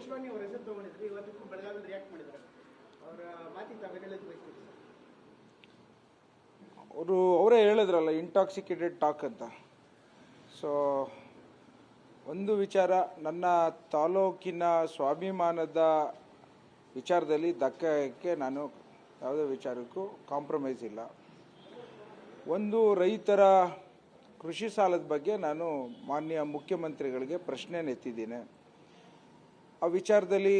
ರೋಕ್ಷವಾಣಿ ಅವರ ಹೆಸರು ತಗೊಂಡಿದ್ರು, ಇವತ್ತು ಬೆಳಗಾವಿಯಲ್ಲಿ ರಿಯಾಕ್ಟ್ ಮಾಡಿದ್ದಾರೆ. ಅವರ ಮಾತಿಗೆ ತಾವೇನು ಹೇಳೋದು ಬಯಸ್ತೀರಿ ಸರ್? ಅವರೇ ಹೇಳಿದ್ರಲ್ಲ ಇಂಟಾಕ್ಸಿಕೇಟೆಡ್ ಟಾಕ್ ಅಂತ. ಸೊ ಒಂದು ವಿಚಾರ, ನನ್ನ ತಾಲೂಕಿನ ಸ್ವಾಭಿಮಾನದ ವಿಚಾರದಲ್ಲಿ ಧಕ್ಕೆ ನಾನು ಯಾವುದೇ ವಿಚಾರಕ್ಕೂ ಕಾಂಪ್ರಮೈಸ್ ಇಲ್ಲ. ಒಂದು ರೈತರ ಕೃಷಿ ಸಾಲದ ಬಗ್ಗೆ ನಾನು ಮಾನ್ಯ ಮುಖ್ಯಮಂತ್ರಿಗಳಿಗೆ ಪ್ರಶ್ನೆಯನ್ನು ಎತ್ತಿದ್ದೀನಿ. ಆ ವಿಚಾರದಲ್ಲಿ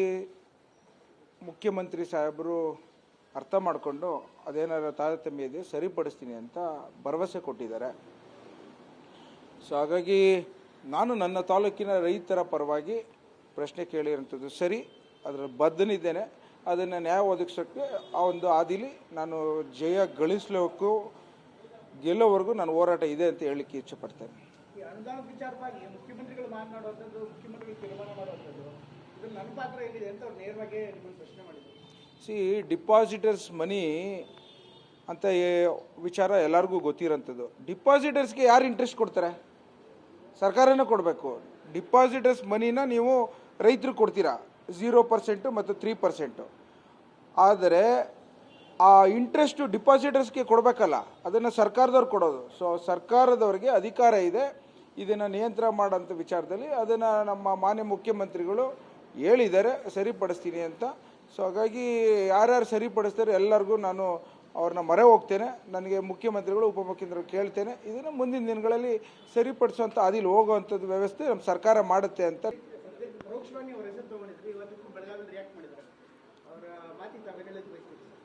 ಮುಖ್ಯಮಂತ್ರಿ ಸಾಹೇಬರು ಅರ್ಥ ಮಾಡಿಕೊಂಡು ಅದೇನಾರ ತಾರತಮ್ಯ ಇದೆ ಸರಿಪಡಿಸ್ತೀನಿ ಅಂತ ಭರವಸೆ ಕೊಟ್ಟಿದ್ದಾರೆ. ಸೊ ಹಾಗಾಗಿ ನಾನು ನನ್ನ ತಾಲೂಕಿನ ರೈತರ ಪರವಾಗಿ ಪ್ರಶ್ನೆ ಕೇಳಿರೋಂಥದ್ದು ಸರಿ, ಅದರ ಬದ್ಧನಿದ್ದೇನೆ. ಅದನ್ನು ನ್ಯಾಯ ಒದಗಿಸೋಕ್ಕೆ ಆ ಒಂದು ಹಾದಿಲಿ ನಾನು ಜಯ ಗಳಿಸಲಿಕ್ಕೂ ಗೆಲ್ಲೋವರೆಗೂ ನಾನು ಹೋರಾಟ ಇದೆ ಅಂತ ಹೇಳಲಿಕ್ಕೆ ಇಚ್ಛೆಪಡ್ತೇನೆ. ಈ ಅನುದಾನದ ವಿಚಾರವಾಗಿ ಮುಖ್ಯಮಂತ್ರಿಗಳು ಮಾತನಾಡುವಂಥದ್ದು, ಮುಖ್ಯಮಂತ್ರಿಗಳು ತೀರ್ಮಾನ ಮಾಡುವಂಥದ್ದು, ಇದು ನನ್ನ ಪಾತ್ರ ಏನಿದೆ ಅಂತ ಅವ್ರು ನೇರವಾಗಿ ನಿಮ್ಮನ್ನು ಪ್ರಶ್ನೆ ಮಾಡಿದ್ರು. ಡಿಪಾಸಿಟರ್ಸ್ ಮನಿ ಅಂತ ವಿಚಾರ ಎಲ್ಲರಿಗೂ ಗೊತ್ತಿರೋಂಥದ್ದು. ಡಿಪಾಸಿಟರ್ಸ್ಗೆ ಯಾರು ಇಂಟ್ರೆಸ್ಟ್ ಕೊಡ್ತಾರೆ? ಸರ್ಕಾರನೇ ಕೊಡಬೇಕು. ಡಿಪಾಸಿಟರ್ಸ್ ಮನಿನ ನೀವು ರೈತರಿಗೆ ಕೊಡ್ತೀರಾ 0% ಮತ್ತು 3%. ಆದರೆ ಆ ಇಂಟ್ರೆಸ್ಟು ಡಿಪಾಸಿಟರ್ಸ್ಗೆ ಕೊಡಬೇಕಲ್ಲ, ಅದನ್ನು ಸರ್ಕಾರದವ್ರು ಕೊಡೋದು. ಸೊ ಸರ್ಕಾರದವ್ರಿಗೆ ಅಧಿಕಾರ ಇದೆ ಇದನ್ನು ನಿಯಂತ್ರಣ ಮಾಡೋಂಥ ವಿಚಾರದಲ್ಲಿ. ಅದನ್ನು ನಮ್ಮ ಮಾನ್ಯ ಮುಖ್ಯಮಂತ್ರಿಗಳು ಹೇಳಿದ್ದಾರೆ ಸರಿಪಡಿಸ್ತೀನಿ ಅಂತ. ಸೊ ಹಾಗಾಗಿ ಯಾರ್ಯಾರು ಸರಿಪಡಿಸ್ತಾರೆ ಎಲ್ಲರಿಗೂ ನಾನು ಅವ್ರನ್ನ ಮೊರೆ ಹೋಗ್ತೇನೆ. ನನಗೆ ಮುಖ್ಯಮಂತ್ರಿಗಳು ಉಪಮುಖ್ಯಮಂತ್ರಿಗಳು ಕೇಳ್ತೇನೆ, ಇದನ್ನು ಮುಂದಿನ ದಿನಗಳಲ್ಲಿ ಸರಿಪಡಿಸುವಂಥ ಅದಿಲ್ಲಿ ಹೋಗುವಂಥದ್ದು ವ್ಯವಸ್ಥೆ ನಮ್ಮ ಸರ್ಕಾರ ಮಾಡುತ್ತೆ ಅಂತ. ರೋಕ್ಷವಾಣಿ ಅವರ ಹೆಸರು ತಗೊಂಡಿದ್ರು, ಇವತ್ತು ಬೆಳಗಾವಿಯಲ್ಲಿ ರಿಯಾಕ್ಟ್ ಮಾಡಿದ್ದಾರೆ. ಅವರ ಮಾತಿಗೆ ತಾವೇನು ಹೇಳೋದು ಬಯಸ್ತೀರಿ ಸರ್?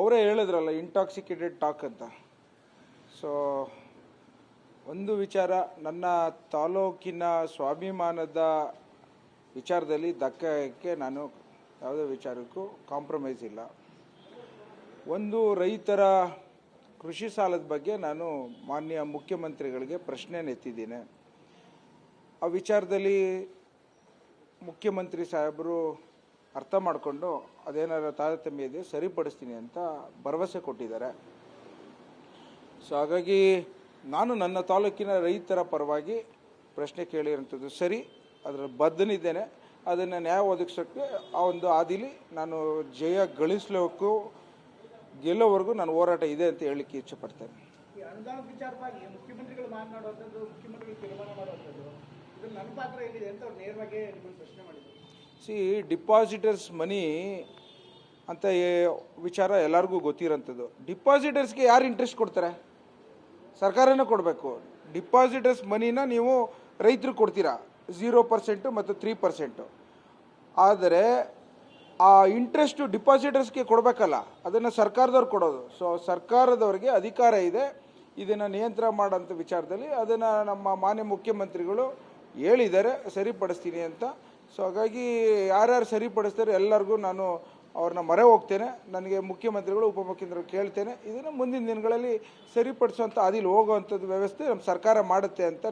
ಅವರೇ ಹೇಳಿದ್ರಲ್ಲ ಇಂಟಾಕ್ಸಿಕೇಟೆಡ್ ಟಾಕ್ ಅಂತ. ಸೊ ಒಂದು ವಿಚಾರ, ನನ್ನ ತಾಲೂಕಿನ ಸ್ವಾಭಿಮಾನದ ವಿಚಾರದಲ್ಲಿ ಧಕ್ಕೆ ನಾನು ಯಾವುದೇ ವಿಚಾರಕ್ಕೂ ಕಾಂಪ್ರಮೈಸ್ ಇಲ್ಲ. ಒಂದು ರೈತರ ಕೃಷಿ ಸಾಲದ ಬಗ್ಗೆ ನಾನು ಮಾನ್ಯ ಮುಖ್ಯಮಂತ್ರಿಗಳಿಗೆ ಪ್ರಶ್ನೆಯನ್ನು ಎತ್ತಿದ್ದೀನಿ. ಆ ವಿಚಾರದಲ್ಲಿ ಮುಖ್ಯಮಂತ್ರಿ ಸಾಹೇಬರು ಅರ್ಥ ಮಾಡಿಕೊಂಡು ಅದೇನಾರ ತಾರತಮ್ಯ ಇದೆ ಸರಿಪಡಿಸ್ತೀನಿ ಅಂತ ಭರವಸೆ ಕೊಟ್ಟಿದ್ದಾರೆ. ಸೊ ಹಾಗಾಗಿ ನಾನು ನನ್ನ ತಾಲೂಕಿನ ರೈತರ ಪರವಾಗಿ ಪ್ರಶ್ನೆ ಕೇಳಿರೋಂಥದ್ದು ಸರಿ, ಅದರ ಬದ್ಧನಿದ್ದೇನೆ. ಅದನ್ನು ನ್ಯಾಯ ಒದಗಿಸೋಕ್ಕೆ ಆ ಒಂದು ಹಾದಿಲಿ ನಾನು ಜಯ ಗಳಿಸಲಿಕ್ಕೂ ಗೆಲ್ಲೋವರೆಗೂ ನಾನು ಹೋರಾಟ ಇದೆ ಅಂತ ಹೇಳಲಿಕ್ಕೆ ಇಚ್ಛೆಪಡ್ತೇನೆ. ಈ ಅನುದಾನದ ವಿಚಾರವಾಗಿ ಮುಖ್ಯಮಂತ್ರಿಗಳು ಮಾತನಾಡುವಂಥದ್ದು, ಮುಖ್ಯಮಂತ್ರಿಗಳು ತೀರ್ಮಾನ ಮಾಡುವಂಥದ್ದು, ಇದು ನನ್ನ ಪಾತ್ರ ಏನಿದೆ ಅಂತ ಅವ್ರು ನೇರವಾಗಿ ನಿಮ್ಮನ್ನು ಪ್ರಶ್ನೆ ಮಾಡಿದ್ರು. ಡಿಪಾಸಿಟರ್ಸ್ ಮನಿ ಅಂತ ವಿಚಾರ ಎಲ್ಲರಿಗೂ ಗೊತ್ತಿರೋಂಥದ್ದು. ಡಿಪಾಸಿಟರ್ಸ್ಗೆ ಯಾರು ಇಂಟ್ರೆಸ್ಟ್ ಕೊಡ್ತಾರೆ? ಸರ್ಕಾರನೇ ಕೊಡಬೇಕು. ಡಿಪಾಸಿಟರ್ಸ್ ಮನಿನ ನೀವು ರೈತರಿಗೆ ಕೊಡ್ತೀರಾ 0% ಮತ್ತು 3%. ಆದರೆ ಆ ಇಂಟ್ರೆಸ್ಟು ಡಿಪಾಸಿಟರ್ಸ್ಗೆ ಕೊಡಬೇಕಲ್ಲ, ಅದನ್ನು ಸರ್ಕಾರದವ್ರು ಕೊಡೋದು. ಸೊ ಸರ್ಕಾರದವ್ರಿಗೆ ಅಧಿಕಾರ ಇದೆ ಇದನ್ನು ನಿಯಂತ್ರಣ ಮಾಡೋಂಥ ವಿಚಾರದಲ್ಲಿ. ಅದನ್ನು ನಮ್ಮ ಮಾನ್ಯ ಮುಖ್ಯಮಂತ್ರಿಗಳು ಹೇಳಿದ್ದಾರೆ ಸರಿಪಡಿಸ್ತೀನಿ ಅಂತ. ಸೊ ಹಾಗಾಗಿ ಯಾರ್ಯಾರು ಸರಿಪಡಿಸ್ತಾರೆ ಎಲ್ಲರಿಗೂ ನಾನು ಅವ್ರನ್ನ ಮೊರೆ ಹೋಗ್ತೇನೆ. ನನಗೆ ಮುಖ್ಯಮಂತ್ರಿಗಳು ಉಪಮುಖ್ಯಮಂತ್ರಿಗಳು ಕೇಳ್ತೇನೆ, ಇದನ್ನು ಮುಂದಿನ ದಿನಗಳಲ್ಲಿ ಸರಿಪಡಿಸುವಂಥ ಅದಿಲ್ಲಿ ಹೋಗುವಂಥದ್ದು ವ್ಯವಸ್ಥೆ ನಮ್ಮ ಸರ್ಕಾರ ಮಾಡುತ್ತೆ ಅಂತ.